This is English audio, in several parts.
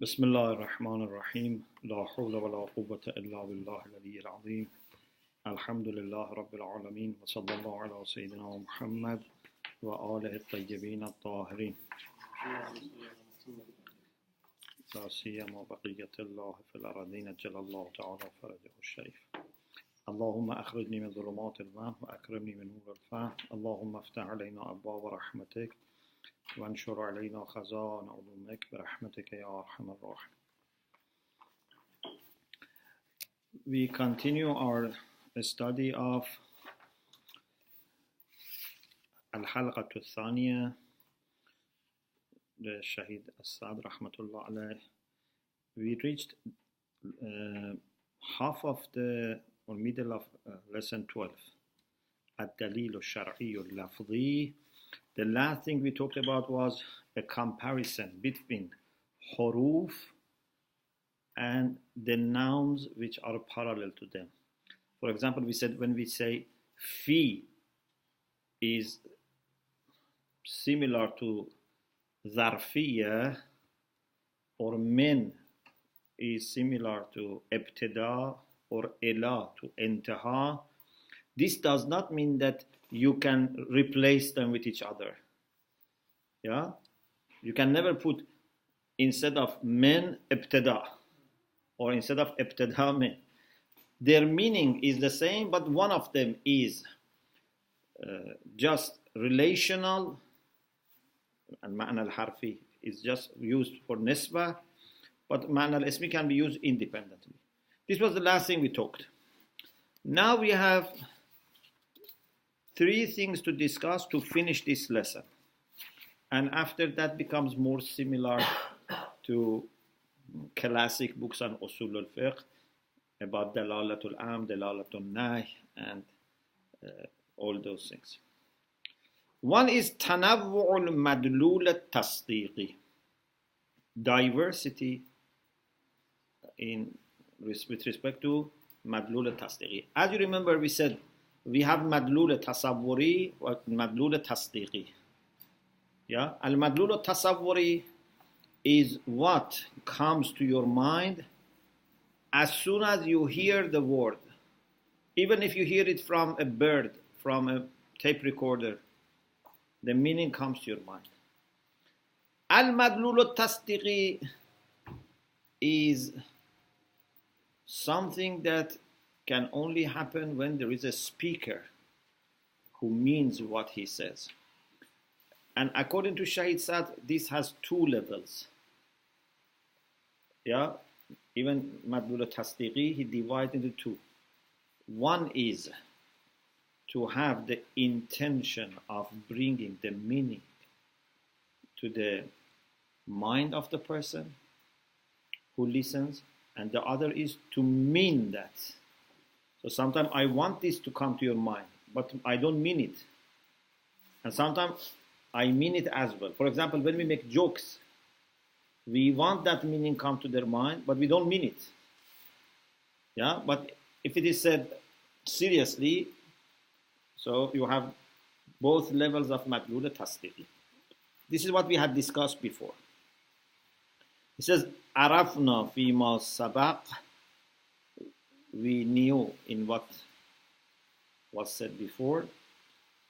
بسم الله الرحمن الرحيم لا حول ولا قوة إلا بالله العلي العظيم الحمد لله رب العالمين وصلى الله على سيدنا محمد وآله الطيبين الطاهرين لا سيما بقية الله في الأرضين جل الله تعالى فرجه الشريف اللهم أخرجني من ظلمات الوهم وأكرمني من نور الفهم اللهم افتح علينا أبواب رحمتك وانشر علينا خزائن علومك برحمتك يا أرحم الراحمين. We continue our study of al-Halqah Thaniyah, the Shaykh Asad rahmatullah alayh. We reached half of the or middle of lesson 12. Ad-Dalil al-Shar'i al-Lafzi. The last thing we talked about was a comparison between huruf and the nouns which are parallel to them. For example, we said when we say fi is similar to zarfiyya, or min is similar to ibtida, or ila to intaha, this does not mean that you can replace them with each other. Yeah? You can never put instead of min ibtida or instead of ibtida min. Their meaning is the same, but one of them is just relational, and ma'na al-harfi is just used for nisbah, but ma'na al-ismi can be used independently. This was the last thing we talked. Now we have three things to discuss to finish this lesson. And after that becomes more similar to classic books on usul al-fiqh about dalalatul am, dalalatul nahy, and all those things. One is tanawwu'ul madlul at-tasdiqi, diversity with respect to madlul at-tasdiqi. As you remember, we said we have madlul tasawwuri or madlul tasdiqi. Yeah, al-madlul tasawwuri is what comes to your mind as soon as you hear the word. Even if you hear it from a bird, from a tape recorder, the meaning comes to your mind. Al-madlul tasdiqi is something that can only happen when there is a speaker who means what he says. And according to Shaykh Saad, this has two levels. Yeah, even Madlul Tasdiqi, he divides into two. One is to have the intention of bringing the meaning to the mind of the person who listens, and the other is to mean that. So sometimes I want this to come to your mind, but I don't mean it. And sometimes I mean it as well. For example, when we make jokes, we want that meaning come to their mind, but we don't mean it. Yeah, but if it is said seriously, so you have both levels of madlul tasdiqi. This is what we had discussed before. It says, Arafna fima sabaq. We knew in what was said before,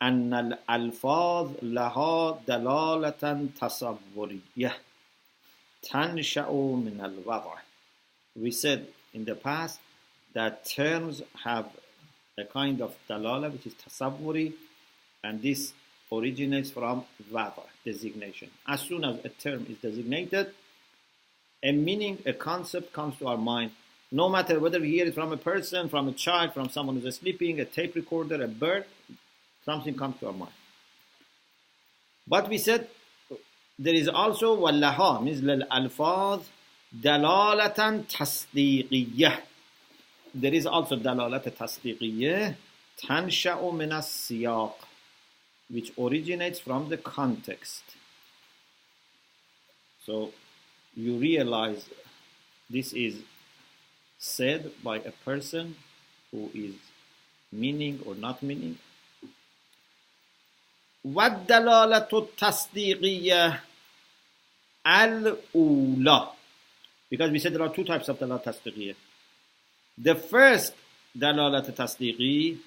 أن الألفاظ لها دلالة تصورية تنشأ من الوضع. We said in the past that terms have a kind of dalala which is tasawwuri, and this originates from wada, designation. As soon as a term is designated, a meaning, a concept comes to our mind. No matter whether we hear it from a person, from a child, from someone who's sleeping, a tape recorder, a bird, something comes to our mind. But we said there is also wallaha, means al-alfaz dalalatan tasdiqiyah. There is also dalalat tasdiqiyah tansha'u min as-siyaq, which originates from the context. So you realize this is said by a person who is meaning or not meaning. وَالدَّلَالَةُ التَّصْدِيقِيَّةُ الْأُولَى. Because we said there are two types of dalalat tasdiqiyya. The first dalalat tasdiqi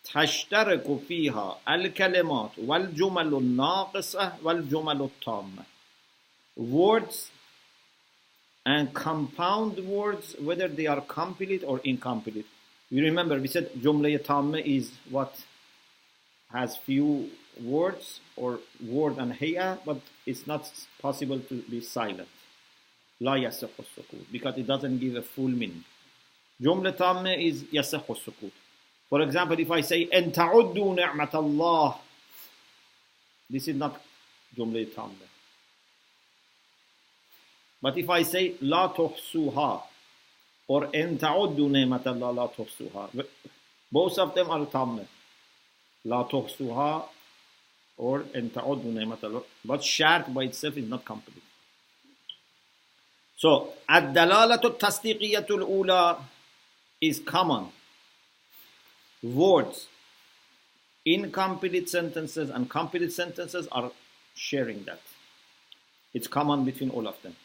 تشترك فيها الكلمات والجمل الناقصة والجمل التامة. Words and compound words, whether they are complete or incomplete. You remember we said jumla tamma is what has few words or word and hay'a, but it's not possible to be silent. لا يصح السكوت, because it doesn't give a full meaning. Jumla tamma is يصح السكوت. For example, if I say أن تعدوا نعمة الله, this is not jumla tamma. But if I say لا تحصوها or أن تعدوا نعمة الله لا تحصوها, both of them are tamma. لا تحصوها or أن تعدوا نعمة الله, but shart by itself is not complete. So الدلالة التصديقية الأولى is common. Words, incomplete sentences and complete sentences are sharing that. It's common between all of them.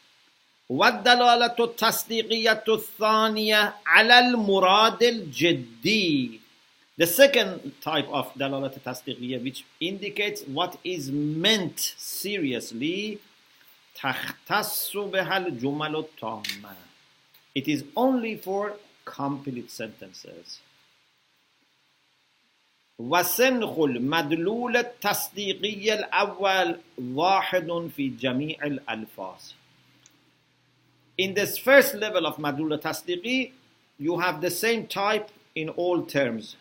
والدلالة التصديقية الثانية على المراد الجدي. The second type of دلالة التصديقية, which indicates what is meant seriously, تختص بها الجمل التامة. It is only for complete sentences. وسنخ المدلول التصديقي الأول واحد في جميع الألفاظ. In this first level of madlul tasdiqi, you have the same type in all terms.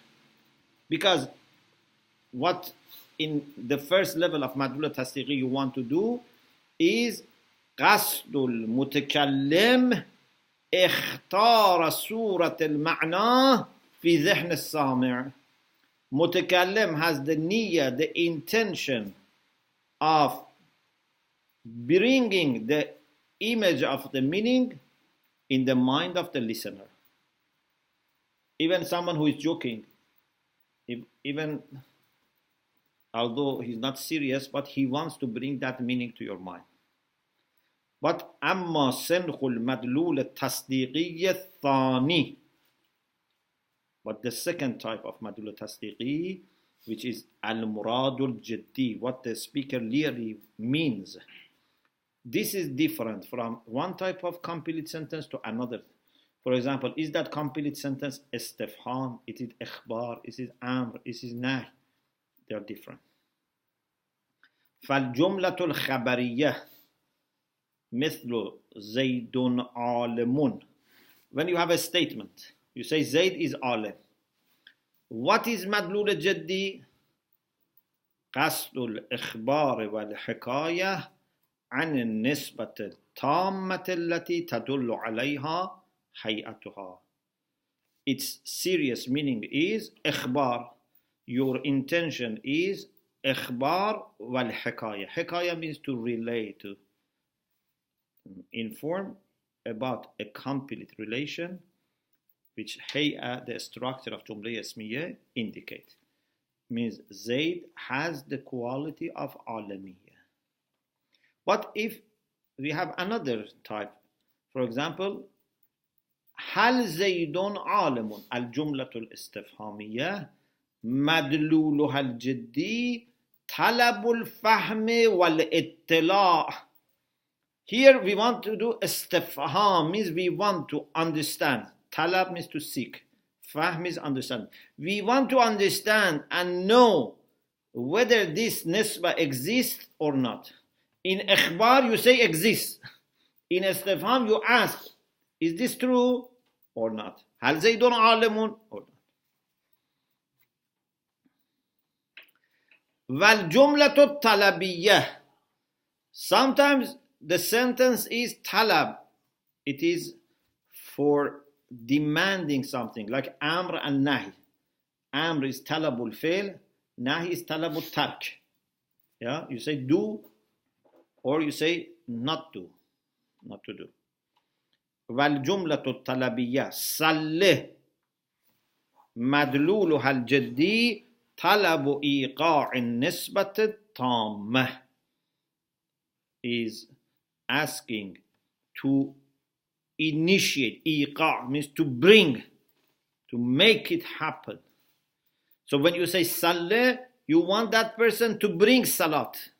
Because what in the first level of madlul tasdiqi you want to do is قصد المتكلم اختار صورة المعنى في ذهن السامع. Mutakallim has the niyyah, the intention of bringing the image of the meaning in the mind of the listener. Even someone who is joking, even although he's not serious, but he wants to bring that meaning to your mind. But أما سنخ المدلول التصديقي الثاني. But the second type of madlul tasdiqi, which is al-muradul jiddi, what the speaker really means. This is different from one type of complete sentence to another. For example, is that complete sentence istifham? Is it ikhbar? Is it amr? Is it nahy? They are different. فالجملة الخبرية مثل زيد عالم. When you have a statement, you say Zayd is alim. What is madlul al-jaddi? قصد الإخبار والحكاية عن النسبة التامة التي تدل عليها هيئتها. Its serious meaning is إخبار. Your intention is إخبار والحكاية. حكاية means to relate, to inform about a complete relation, which hay'a, the structure of jumla ismiyya, indicate. Means Zayd has the quality of alamiyya. But if we have another type, for example, هل زيد عالم الجملة الاستفهامية مدلولها الجدي طلب الفهم والاطلاع. Here we want to do istifham, means we want to understand. Talab means to seek. Fahm means understand. We want to understand and know whether this nisbah exists or not. In ikhbar you say exists. In istifham you ask, is this true or not? هل زيد عالم or not? والجملة الطلبية. Sometimes the sentence is talab. It is for demanding something, like amr and nahi. Amr is talabul fail, nahi is talabul tark. Yeah, you say do, or you say not do, not to do. والجملة الطلبية صلِّ مدلولها الجدي طلب إيقاع النسبة التامة, is asking to initiate. Iqa means to bring, to make it happen. So when you say Saleh, you want that person to bring Salat.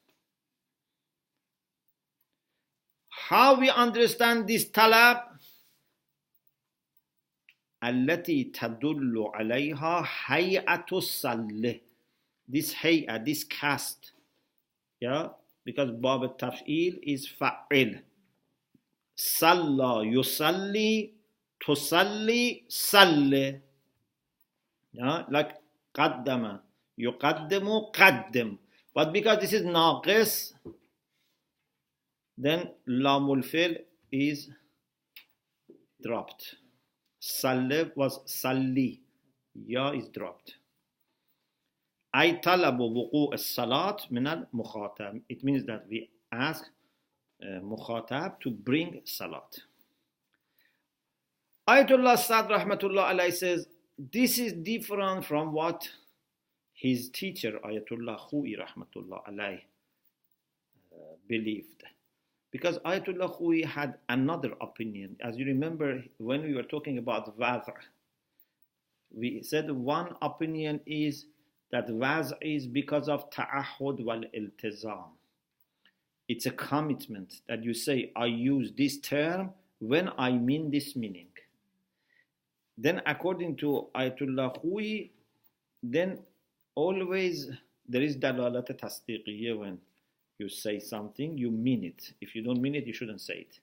How we understand this talab? التي تدل عليها هيئة الصلاة. This hay'a, this cast, yeah, because bab al-taf'il is fa'il. Salla, yusalli, tusalli, salli. Yeah, like qaddama, yuqaddimu, qaddim. But because this is naqis, then lamul fil is dropped. Salli was salli. Ya is dropped. أي طلب وقوع الصلاة من المخاطب. It means that we ask مخاطب to bring salat. Ayatollah Sad Rahmatullah Alayhi says this is different from what his teacher Ayatollah Khou'i Rahmatullah Alayhi believed. Because Ayatollah Khou'i had another opinion. As you remember, when we were talking about Waz', we said one opinion is that Waz' is because of ta'ahud wal iltizam. It's a commitment that you say, I use this term when I mean this meaning. Then according to Ayatollah Khou'i, then always there is dalalat tasdiqiyya. When you say something, you mean it. If you don't mean it, you shouldn't say it.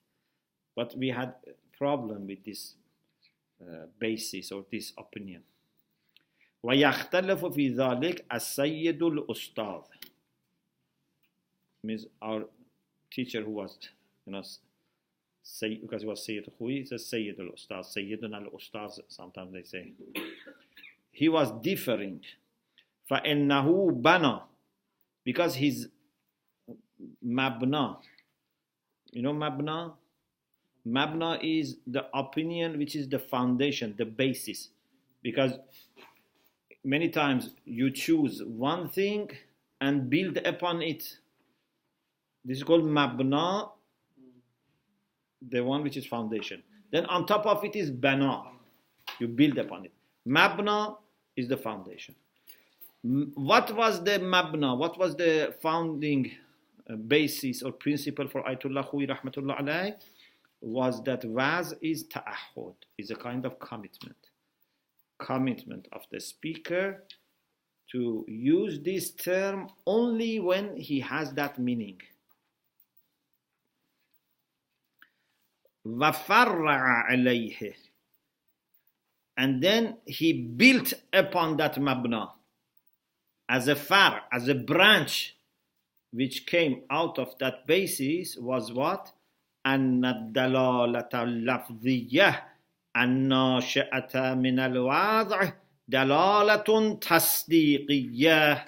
But we had a problem with this basis or this opinion. وَيَخْتَلَفُ فِي ذَلِكَ السَّيِّدُ الْأُسْتَاذ. Means our teacher who was, because he was Sayyid Khou'i, he says Sayyid al-Ustaz, Sayyidun al-Ustaz, sometimes they say. He was differing. فَإِنَّهُ بَنَى, because his mabna, mabna? Mabna is the opinion which is the foundation, the basis. Because many times you choose one thing and build upon it. This is called mabna, the one which is foundation. Then on top of it is bana. You build upon it. Mabna is the foundation. What was the mabna? What was the founding basis or principle for Ayatollah Khou'i Rahmatullah Alayhi? Was that Waz is ta'ahud, is a kind of commitment. Commitment of the speaker to use this term only when he has that meaning. وَفَرَّعَ عَلَيْهِ, and then he built upon that mabna as a far, as a branch which came out of that basis was what? أن الدلالة اللفظية الناشئة من الوضع دلالة تصديقية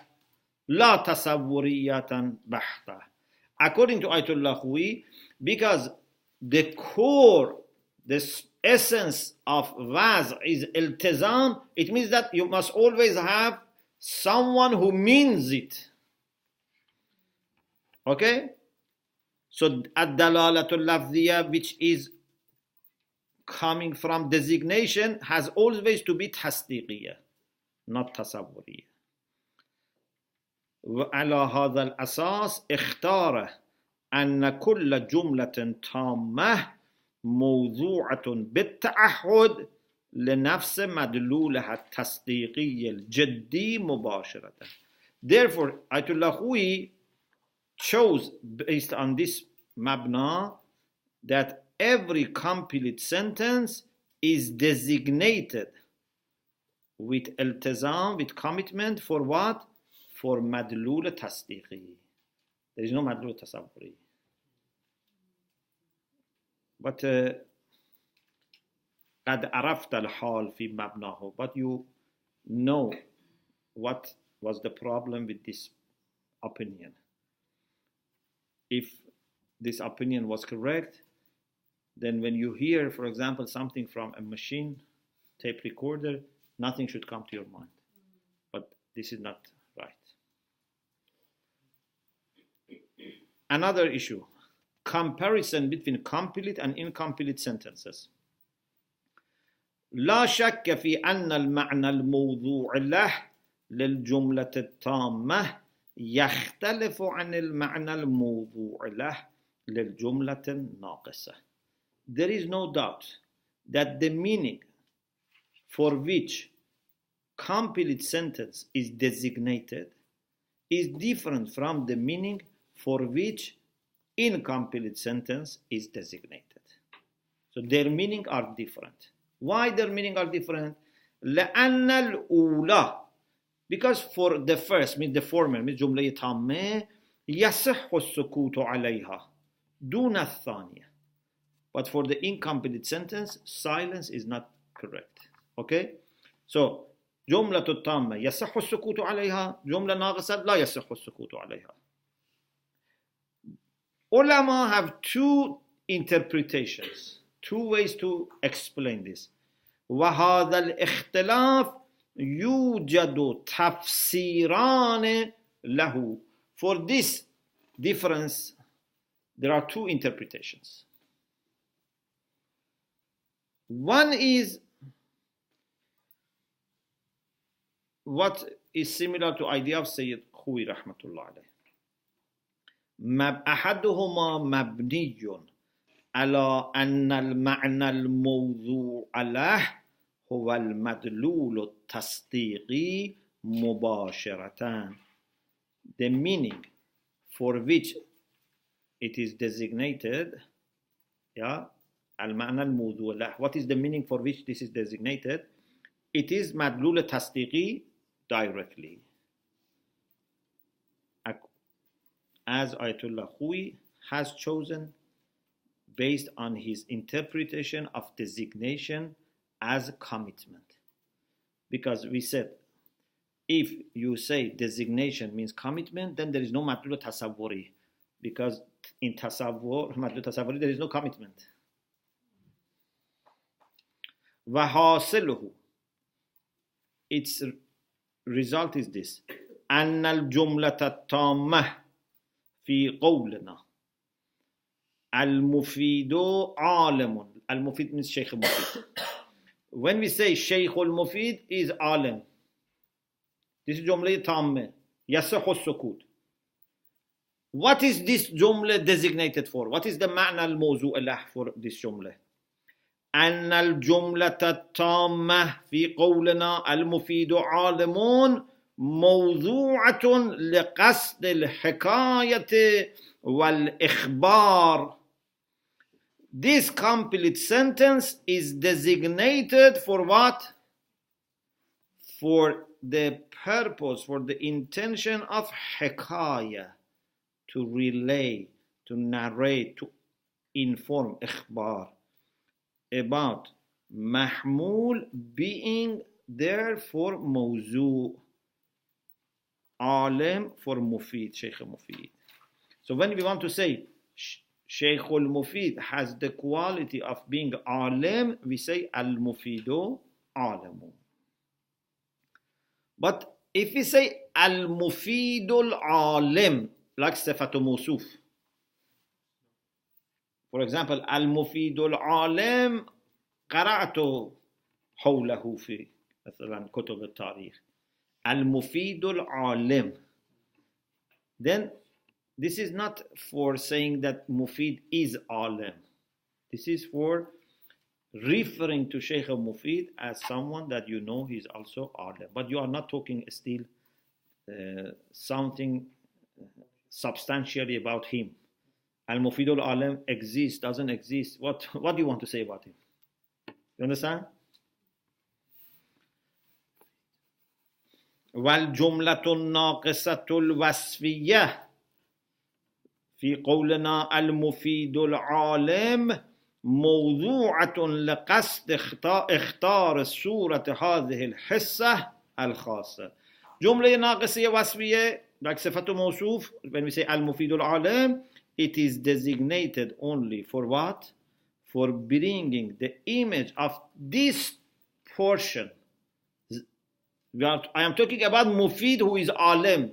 لا تصورية بحتة. According to Ayatollah Khou'i, because the core, the essence of Waz is iltizam, it means that you must always have someone who means it. Okay? So ad-dalalatul lafziyya, which is coming from designation, has always to be tasdiqiyya, not tasawwuriyya. وعلى هذا الأساس اختار أن كل جملة تامة موضوعة بالتعهد لنفس مدلولها التصديقي الجدي مباشرة. Therefore, Ayatollah Khou'i chose, based on this mabna, that every complete sentence is designated with iltizam, with commitment, for what? For madlul tasdiqi. There is no madlul tasawwuri. But قد عرفت الحال في مبناه, but you know what was the problem with this opinion. If this opinion was correct, then when you hear, for example, something from a machine, tape recorder, nothing should come to your mind. But this is not right. Another issue, comparison between complete and incomplete sentences. لا شك في أن المعنى الموضوع له للجملة التامة يختلف عن المعنى الموضوع له للجملة الناقصة. There is no doubt that the meaning for which complete sentence is designated is different from the meaning for which incomplete sentence is designated. So their meaning are different. Why their meaning are different? لأن الأولى, because for the first, means the former, means جملة تامة يصح السكوت عليها دون الثانية. But for the incomplete sentence, silence is not correct. Okay? So جملة التامة يصح السكوت عليها، جملة ناقصة لا يصح السكوت عليها. Ulama have two interpretations, two ways to explain this. وهذا الاختلاف يوجد تفسيران له. For this difference, there are two interpretations. One is what is similar to idea of Sayyid Khuwi rahmatullah alayh. أحدهما مبني على أن المعنى الموضوع له هو المدلول التصديقي مباشرة. The meaning for which it is designated, المعنى الموضوع له. What is the meaning for which this is designated? It is مدلول تصديقي, directly. As Ayatollah Khuwi has chosen based on his interpretation of designation as commitment. Because we said, if you say designation means commitment, then there is no madlul tasawwuri. Because in tasawwur, madlul tasawwuri, there is no commitment. وَحَاصِلُهُ, its result is this: أن الجملة التامة في قولنا المفيد عالم. المفيد means Sheikh al-Mufid. When we say Sheikh al-Mufid is alim, this is جملة تامة يصح السكوت. What is this جملة designated for? What is the معنى الموضوع له for this جملة? أن الجملة التامة في قولنا المفيد عالم موضوعة لقصد الحكاية والإخبار. This complete sentence is designated for what? For the purpose, for the intention of حكاية, to relay, to narrate, to inform, إخبار, about محمول being there for موضوع, عالم for مفيد, Sheikh al-Mufid. So when we want to say Sheikh al-Mufid has the quality of being alim, we say al-Mufidu alimu. But if we say al-Mufidul alim, like sifatu mawsuf, for example, al-Mufidul alim قرأت حوله في مثلا كتب التاريخ, al-Mufidul alim, then this is not for saying that Mufid is alim. This is for referring to Sheikh al-Mufid as someone that you know he's also alim. But you are not talking still something substantially about him. Al-Mufidul alim exists, doesn't exist. What do you want to say about him? You understand? والجملة الناقصة الوصفية في قولنا المفيد العالم موضوعة لقصد اختار صورة هذه الحصة الخاصة. جملة ناقصية وصفية like صفة موصوف, when we say المفيد العالم, it is designated only for what? For bringing the image of this portion. I am talking about Mufid who is alim.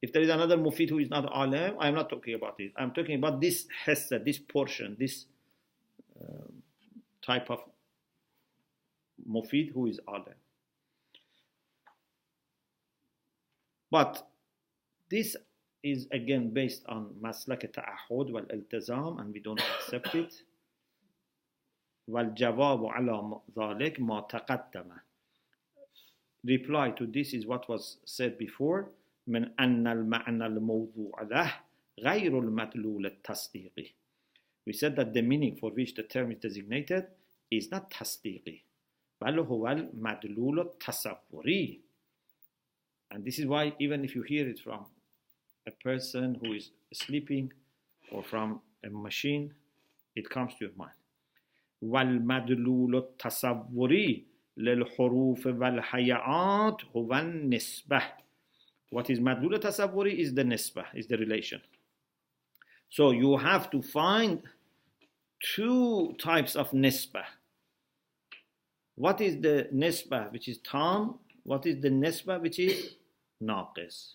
If there is another mufid who is not alim, I am not talking about it. I am talking about this hissa, this portion, this type of mufid who is alim. But this is again based on maslak ta'ahud wal iltizam, and we don't accept it. Wal jawabu ala dhalik ma taqaddama. Reply to this is what was said before. من أن المعنى الموضوع له غير المدلول التصديقي. We said that the meaning for which the term is designated is not تصديقي بل هو المدلول التصوري. And this is why even if you hear it from a person who is sleeping or from a machine, it comes to your mind. والمدلول التصوري للحروف والحيات هو النسبة. What is madlul tasawwuri is the nisbah, is the relation. So you have to find two types of nisbah. What is the nisbah which is tam? What is the nisbah which is naqis?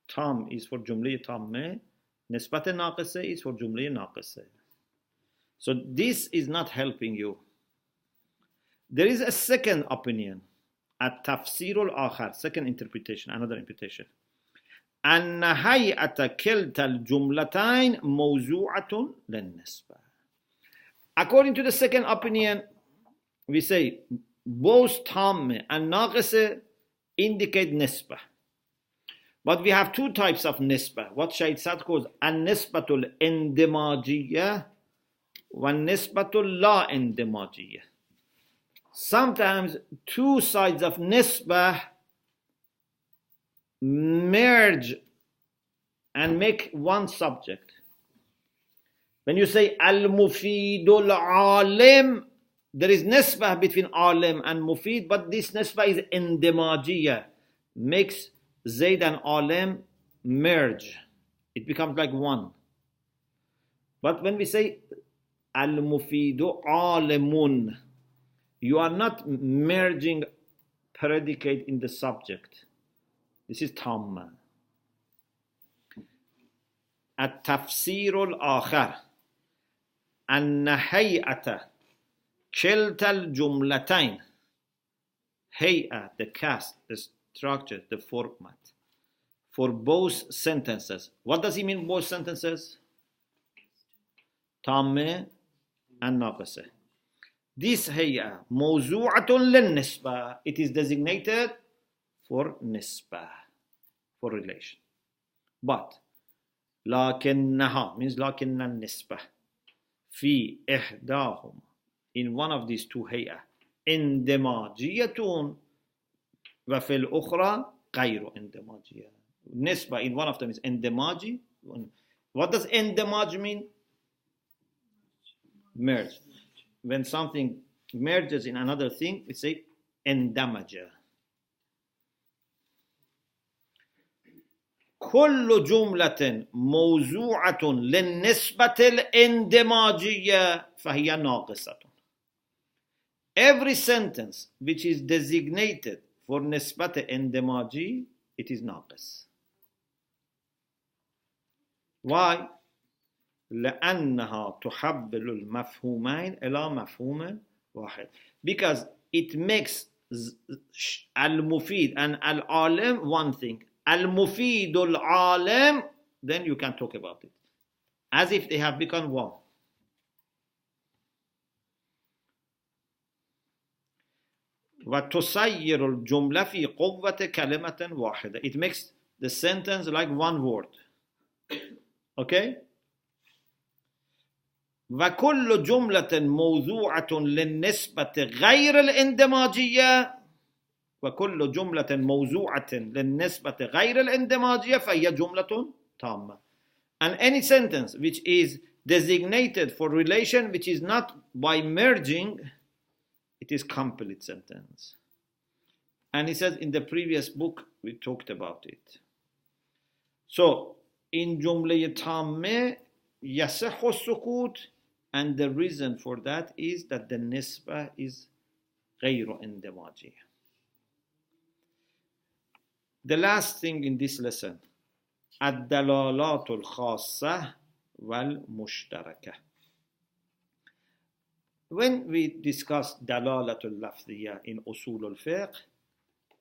Tam is for jumla tamme, nisbat naqisa is for jumla naqisa. So this is not helping you. There is a second opinion. التفسير الآخر, second interpretation, another interpretation. أن هيئة كلتا الجملتين موضوعة للنسبة. According to the second opinion, we say both tamme and naqisa indicate nisbah. But we have two types of nisbah. What Shaykh Sad calls an-nisbatul indimajiyya wa an-nisbatul la indimajiyya. Sometimes two sides of nisbah merge and make one subject. When you say al-mufidul alim, there is nisbah between alim and mufid, but this nisbah is indimajiyya, makes Zayd and alim merge. It becomes like one. But when we say al-mufidu alimun, you are not merging predicate in the subject. This is tamma. التفسير الآخر أن هيئة كلتا الجملتين. هيئة, the cast, the structure, the format for both sentences. What does he mean both sentences? Tamme and naqisa. This hayya mawzu'atun lin-nisbah. It is designated for nisbah, for relation. But lakinnaha means lakinna nisbah fi ihdahum, in one of these two hayya, indimajiyatun wa fil ukhra ghayru indimajiyya. Nisbah in one of them is indimaji. What does indimaj mean? Merge. When something merges in another thing, we say endamaja. كل جملة موضوعة للنسبة الاندماجية فهي ناقصة. Every sentence which is designated for نسبة اندماجي, it is ناقص. Why? لأنها تحول المفهومين إلى مفهوم واحد. Because it makes al-mufid and al-alim one thing. Al-mufid al-alim, then you can talk about it. As if they have become one. وتصير الجملة في قوة كلمة واحدة. It makes the sentence like one word. Okay? وكل جملة موضوعة للنسبة غير الاندماجية وكل جملة موضوعة للنسبة غير الاندماجية فهي جملة تامة. And any sentence which is designated for relation which is not by merging, it is complete sentence. And he says in the previous book we talked about it. So in جملة تامة يصح السكوت, and the reason for that is that the nisbah is غير اندماجية. The last thing in this lesson, الدلالات الخاصة والمشتركة. When we discuss dalalatul lafziyah in usul al-fiqh,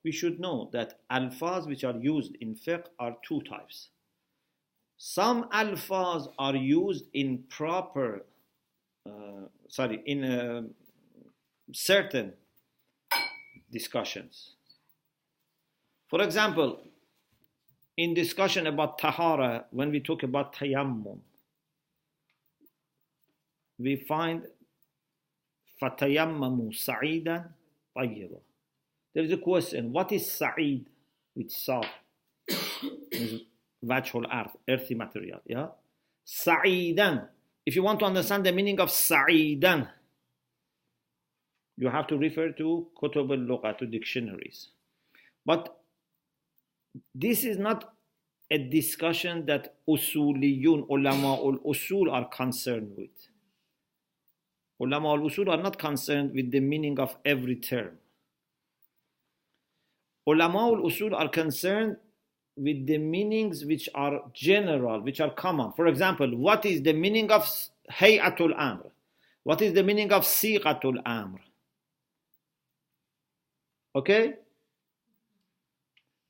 we should know that alfaz which are used in fiqh are two types. Some alfaz are used in certain discussions. For example, in discussion about tahara, when we talk about tayammum, we find فَتَيَمَّمُوا سَعِيدًا طَيِّبًا. There is a question, what is sa'id with sa? Vajhul earth, earthy material. Yeah? Sa'idan. If you want to understand the meaning of sa'idan, you have to refer to kutub al-lugha, to dictionaries. But this is not a discussion that usuliyun, ulama al-usul are concerned with. Ulama al-usul are not concerned with the meaning of every term. Ulama al-usul are concerned with the meanings which are general, which are common. For example, what is the meaning of hay'atul amr? What is the meaning of siqatul amr? Okay?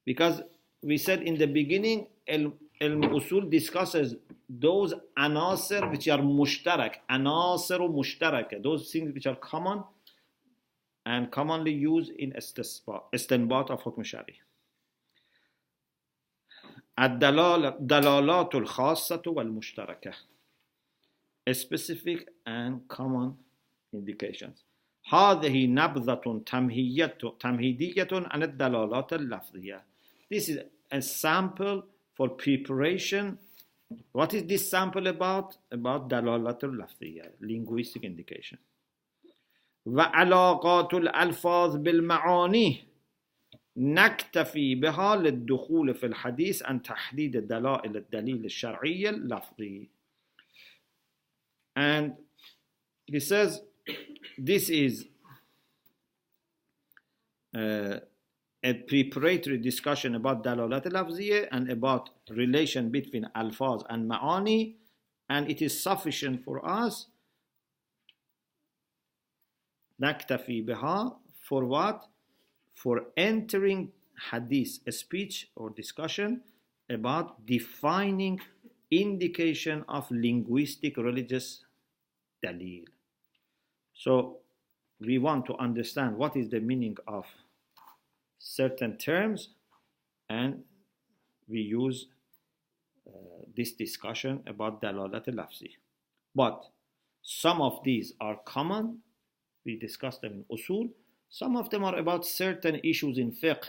Because we said in the beginning, al-usul discusses those anasir which are mushtarak, anasiru mushtaraka, those things which are common and commonly used in istinbat of hukm shari. الدلالات الخاصة والمشتركة, specific and common indications. هذه نبذة تمهيدية عن الدلالات اللفظية. This is a sample for preparation. What is this sample about? About دلالات اللفظية, linguistic indication. وعلاقات الألفاظ بالمعاني نكتفي بها للدخول في الحديث عن تحديد دلائل الدليل الشرعي اللفظي. And he says this is a preparatory discussion about dalalat al-lafziyya and about relation between alfaz and ma'ani, and it is sufficient for us نكتفي بها for what? For entering hadith, a speech or discussion about defining indication of linguistic religious dalil. So we want to understand what is the meaning of certain terms, and we use this discussion about dalalat al-lafzi. But some of these are common, we discussed them in usul. Some of them are about certain issues in fiqh.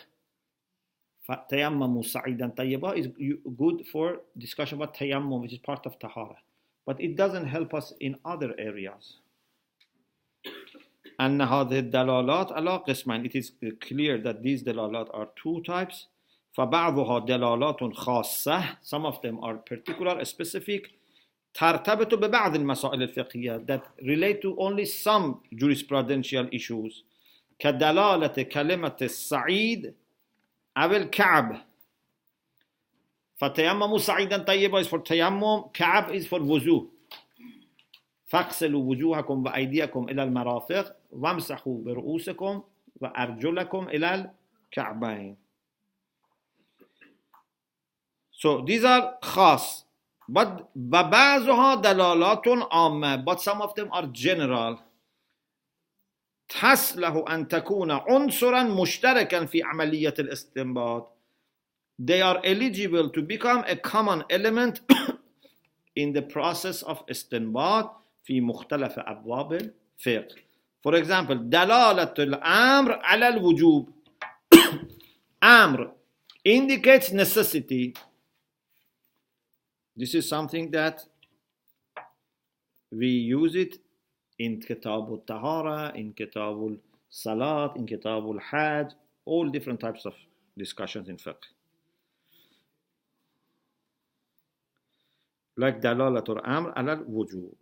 تَيَمَّمُوا سَعِيدًا طَيِّبًا is good for discussion about tayammum, which is part of tahara. But it doesn't help us in other areas. أن هذه الدلالات على قسمين. It is clear that these dalalat are two types. فبعضها دلالات خاصة. Some of them are particular, specific. ترتبط ببعض المسائل الفقهية, that relate to only some jurisprudential issues. كدلالة كلمة السعيد أو الكعب. فتيمموا سعيدا طيبا is for tayammum, كعب is for wuzu. فاغسلوا وجوهكم وأيديكم إلى المرافق وامسحوا برؤوسكم وأرجلكم إلى الكعبين. So these are خاص. But بعضها دلالات عامة, but some of them are general. تصلح أن تكون عنصرا مشتركا في عملية الاستنباط. They are eligible to become a common element in the process of استنباط في مختلف أبواب الفقه. For example, دلالة الأمر على الوجوب. أمر indicates necessity. This is something that we use it in Kitab al-Tahara, in Kitab al-Salat, in Kitab al-Hajj, all different types of discussions in fiqh. Like دلالة الأمر على الوجوب.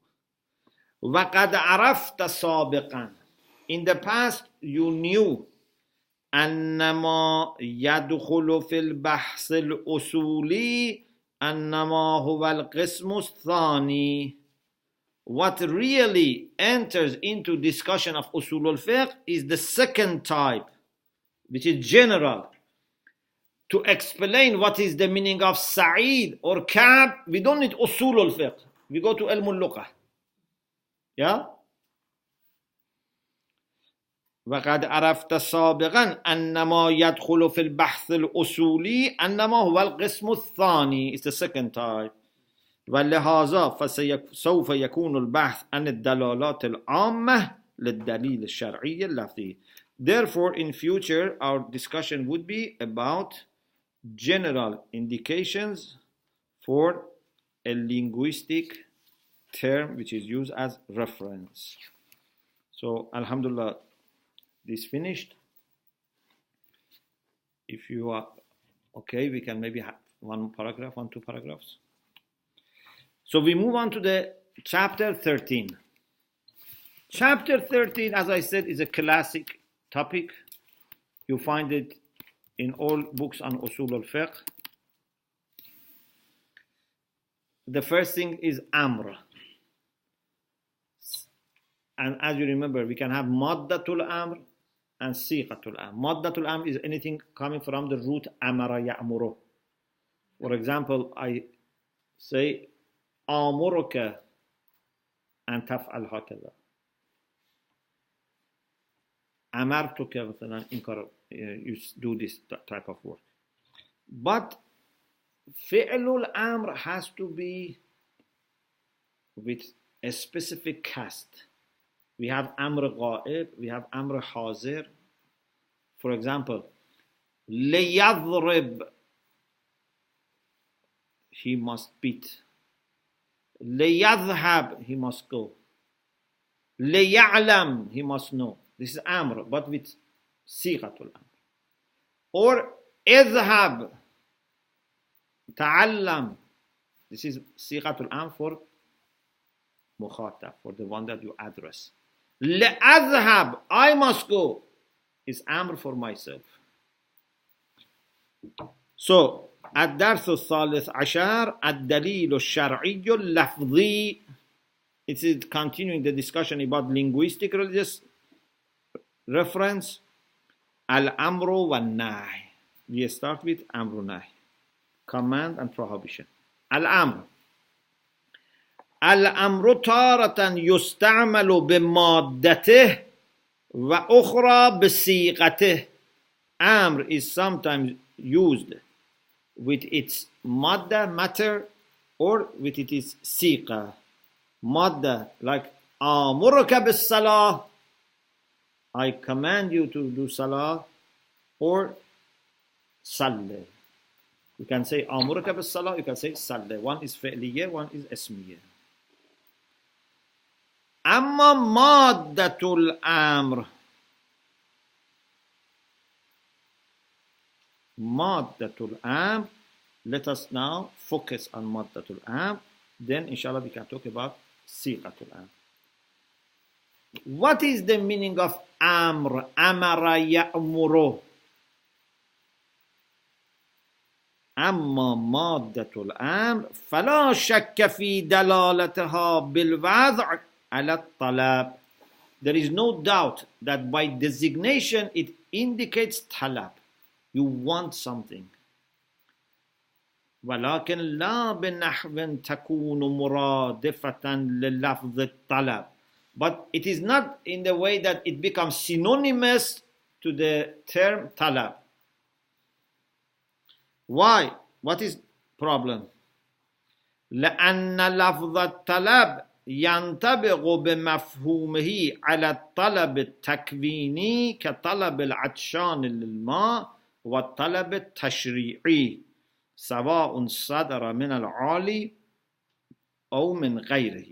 وقد عرفت سابقا. In the past you knew أنما يدخل في البحث الأصولي أنما هو القسم الثاني. What really enters into discussion of usul al-fiqh is the second type, which is general. To explain what is the meaning of Sa'id or Ka'b, we don't need usul al-fiqh. We go to ilm al-luqah. Yeah? وقد عرفت سابقا أنما يدخل في البحث الأصولي أنما هو القسم الثاني. It's the second type. ولهذا فسوف يكون البحث عن الدلالات العامة للدليل الشرعي اللفظي. Therefore, in future, our discussion would be about general indications for a linguistic term which is used as reference. So, alhamdulillah, this finished. If you are okay, we can maybe have one, two paragraphs. So we move on to the chapter 13. Chapter 13, as I said, is a classic topic. You find it in all books on usul al-fiqh. The first thing is amr. And as you remember, we can have maddatul amr and siqatul amr. Maddatul amr is anything coming from the root amara ya'muru. For example, I say, آمرك أن تفعل هكذا. أمرتك مثلا you do this type of work. But فعل الأمر has to be with a specific caste. We have أمر غائب, we have أمر حاضر. For example, ليضرب, he must beat. ليذهب, he must go. ليعلم, he must know. This is amr, but with siqatul amr. Or اذهب, تعلم. This is siqatul amr for mukhatab, for the one that you address. لأذهب, I must go, is amr for myself. So, الدرس الثالث عشر الدليل الشرعي اللفظي. It is continuing the discussion about linguistic religious reference. الأمر والنهي. We start with أمر ونهي, command and prohibition. الأمر تارة يستعمل بمادته وأخرى بصيغته. Amr is sometimes used with its madda, matter, or with its siqa. Madda, like amuruka bis salah, I command you to do salah, or salli. You can say amuruka bis salah, you can say salli. One is fi'liyah, one is ismiyah. Amma maddatul amr. Maddatul amr. Let us now focus on maddatul amr. Then, inshallah, we can talk about siqatul amr. What is the meaning of amr? Amara ya'muru. Amma maddatul amr فلا شك في دلالتها بالوضع على الطلب. There is no doubt that by designation it indicates talab. You want something. ولكن لا بنحو تكون مرادفة للفظ الطلب. But it is not in the way that it becomes synonymous to the term talab. Why? What is problem? لأن لفظ الطلب ينطبق بمفهومه على الطلب التكويني كطلب العطشان للماء والطلب التشريعي سواء صدر من العالي أو من غيره.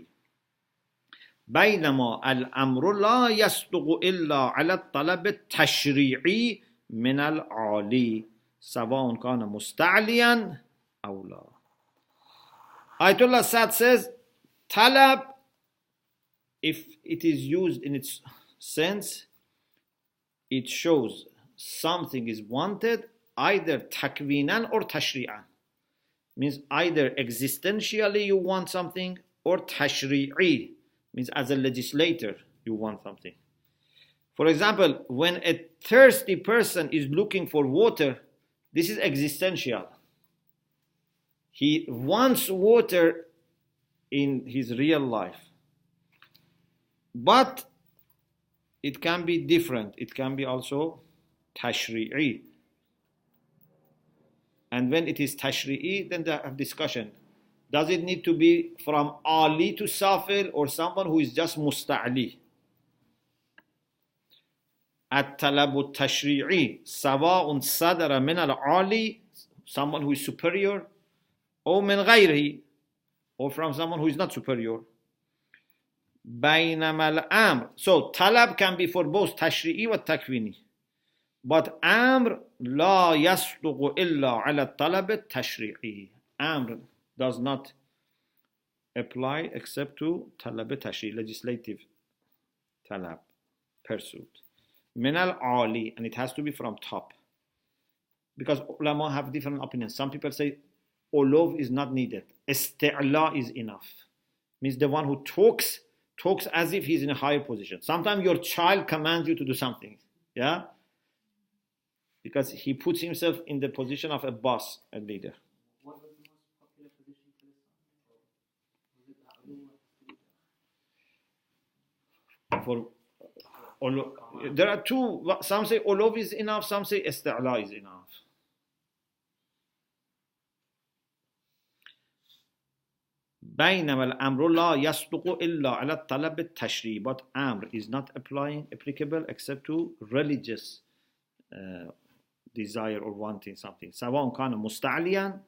بينما الأمر لا يصدق إلا على الطلب التشريعي من العالي سواء كان مستعليا أو لا. Ayatollah Sad says, talab, if it is used in its sense, it shows something is wanted either takwinan or tashri'an. Means either existentially you want something, or tashri'i, means as a legislator you want something. For example, when a thirsty person is looking for water, this is existential. He wants water in his real life. But it can be different. It can be also tashri'i. And when it is tashri'i, then they have discussion. Does it need to be from Ali to Safil, or someone who is just musta'li? الطلب التشريعي سواء صدر من العالي, someone who is superior, or من غيره, or from someone who is not superior. بينما الأمر, so talab can be for both تشريعي و تكويني, but أمر لا يصدق إلا على الطلب التشريعي. أمر does not apply except to طلب تشريعي, legislative talab, pursuit. من العالي, and it has to be from top, because ulama have different opinions. Some people say ulov is not needed, isti'la is enough, means the one who talks as if he's in a higher position. Sometimes your child commands you to do something, yeah, because he puts himself in the position of a boss, a leader. What was the most popular position for this time? For there are two. Some say ulov is enough, some say isti'la is enough. بينما الأمر لا يصدق إلا على الطلب التشريعي, but amr is not applicable except to religious desire or wanting something. سواء كان مستعليا,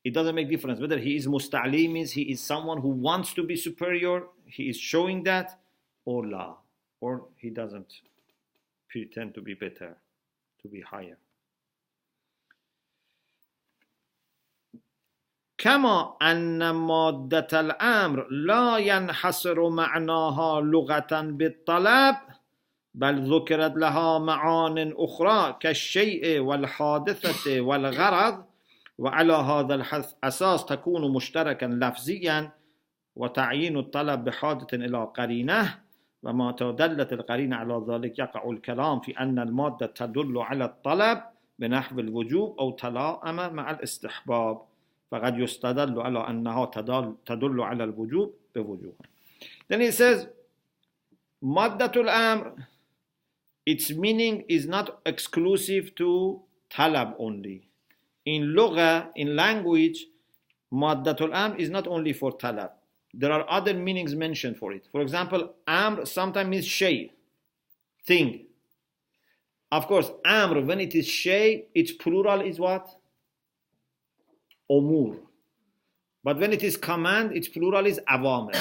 it doesn't make difference whether he is musta'li, means he is someone who wants to be superior, he is showing that, or la, or he doesn't pretend to be better, to be higher. كما أن مادة الأمر لا ينحصر معناها لغة بالطلب بل ذكرت لها معان أخرى كالشيء والحادثة والغرض، وعلى هذا الأساس تكون مشتركا لفظيا، وتعيين الطلب بحاجة إلى قرينة، وما دلت القرينة على ذلك يقع الكلام في أن المادة تدل على الطلب بنحو الوجوب أو تلائم مع الاستحباب، فقد يستدل على أنها تدل على الوجوب بوجوه. Then he says, Maddatul Amr, its meaning is not exclusive to talab only. In lugha, in language, Maddatul Amr is not only for talab. There are other meanings mentioned for it. For example, Amr sometimes means shay, thing. Of course, Amr, when it is shay, its plural is what? Umur. But when it is command, its plural is awamir.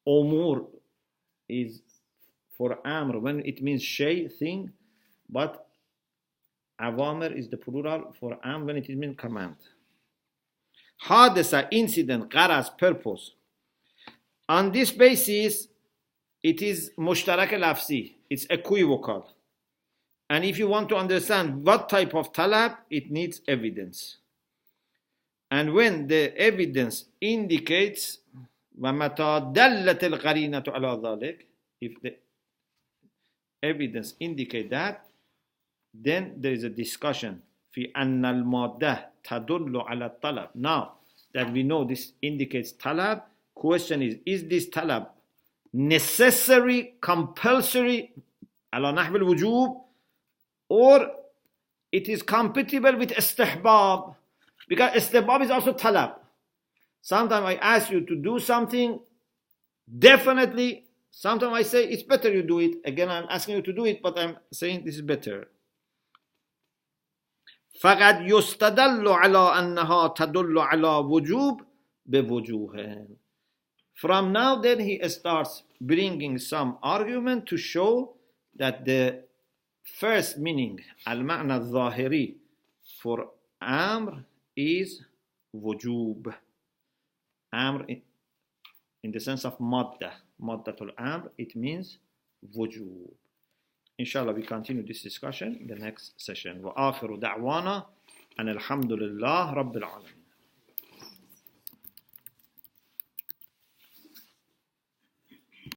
Umur is for amr when it means shay, thing, but awamir is the plural for amr when it means command. Hadisa, incident, gharaz, purpose. On this basis, it is mushtarak lafzi, it's equivocal. And if you want to understand what type of talab, it needs evidence. And when the evidence indicates وَمَتَى دَلَّتِ الْقَرِينَةُ عَلَى ذَلِكَ, if the evidence indicates that, then there is a discussion في أن المادة تدل على الطلب. Now that we know this indicates talab, question is this talab necessary, compulsory على نحو الوجوب, or it is compatible with istihbab? Because istihbab is also talab. Sometimes I ask you to do something, definitely. Sometimes I say it's better you do it. Again, I'm asking you to do it, but I'm saying this is better. فقد يستدل على أنها تدل على وجوب بوجوه. From now then he starts bringing some argument to show that the first meaning, al-ma'na al-zahiri, for amr is wujub. Amr in the sense of maddatul amr, it means wujub. Inshallah, we continue this discussion in the next session. وآخر دعوانا أن الحمد لله رب العالمين.